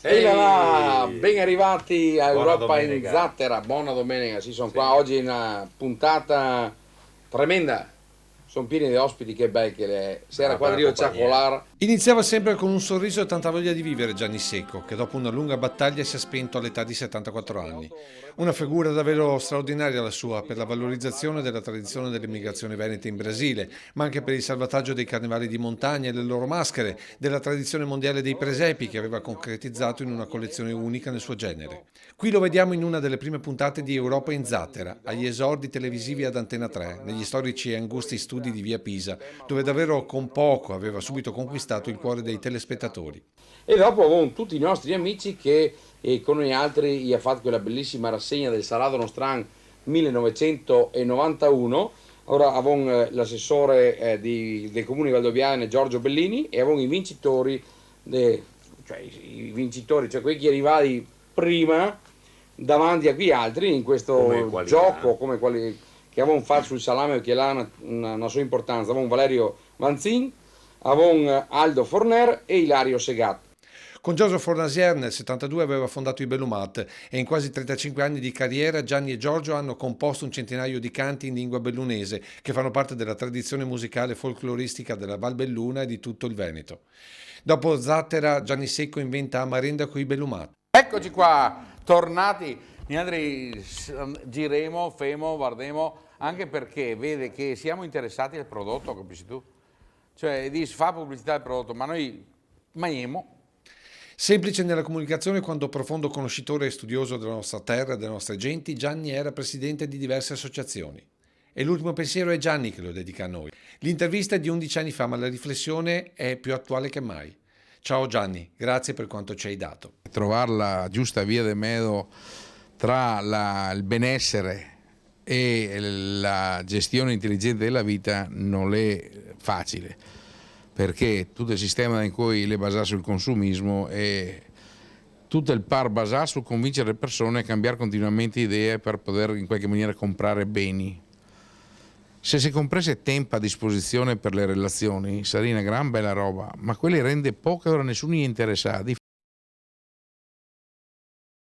Ehi là là, Ehi! ben arrivati a Buona Europa in domenica. Zattera, buona domenica, sì, sono Sì. qua oggi in una puntata tremenda, sono pieni di ospiti, che belli che le sera Una bella quadrio compagnia. ciacolar. Iniziava sempre con un sorriso e tanta voglia di vivere Gianni Secco, che dopo una lunga battaglia si è spento all'età di 74 anni. Una figura davvero straordinaria la sua per la valorizzazione della tradizione dell'immigrazione veneta in Brasile, ma anche per il salvataggio dei carnevali di montagna e le loro maschere, della tradizione mondiale dei presepi che aveva concretizzato in una collezione unica nel suo genere. Qui lo vediamo in una delle prime puntate di Europa in Zattera, agli esordi televisivi ad Antena 3, negli storici e angusti studi di Via Pisa, dove davvero con poco aveva subito conquistato il cuore dei telespettatori. E dopo con tutti i nostri amici che con noi altri gli ha fatto quella bellissima rassegna del Salado Nostran 1991. Ora avevamo l'assessore del comune di Valdobbiadene Giorgio Bellini e avevamo i vincitori, cioè quelli che arrivati prima davanti a qui altri in Come questo qualità. gioco come quelli che avevamo fatto sul salame, che ha una sua importanza. Avevamo Valerio Vanzin, avevamo Aldo Forner e Ilario Segat. Con Giorgio Fornasier nel 72 aveva fondato i Bellumat e in quasi 35 anni di carriera Gianni e Giorgio hanno composto un centinaio di canti in lingua bellunese che fanno parte della tradizione musicale folcloristica della Val Belluna e di tutto il Veneto. Dopo Zattera, Gianni Secco inventa Amarenda coi Bellumat. Eccoci qua, tornati. Niandri, giremo, femo, guardemo, anche perché vede che siamo interessati al prodotto, capisci tu? Cioè, di fa pubblicità al prodotto, ma noi mangiamo. Semplice nella comunicazione quanto profondo conoscitore e studioso della nostra terra e delle nostre genti, Gianni era presidente di diverse associazioni. E l'ultimo pensiero è Gianni che lo dedica a noi. L'intervista è di 11 anni fa, ma la riflessione è più attuale che mai. Ciao Gianni, grazie per quanto ci hai dato. Trovare la giusta via di mezzo tra il benessere e la gestione intelligente della vita non è facile, perché tutto il sistema in cui è basato sul consumismo e tutto il par basato su convincere le persone a cambiare continuamente idee per poter in qualche maniera comprare beni. Se si compresse tempo a disposizione per le relazioni sarebbe una gran bella roba, ma quelli rende poco, ora nessuno è interessato.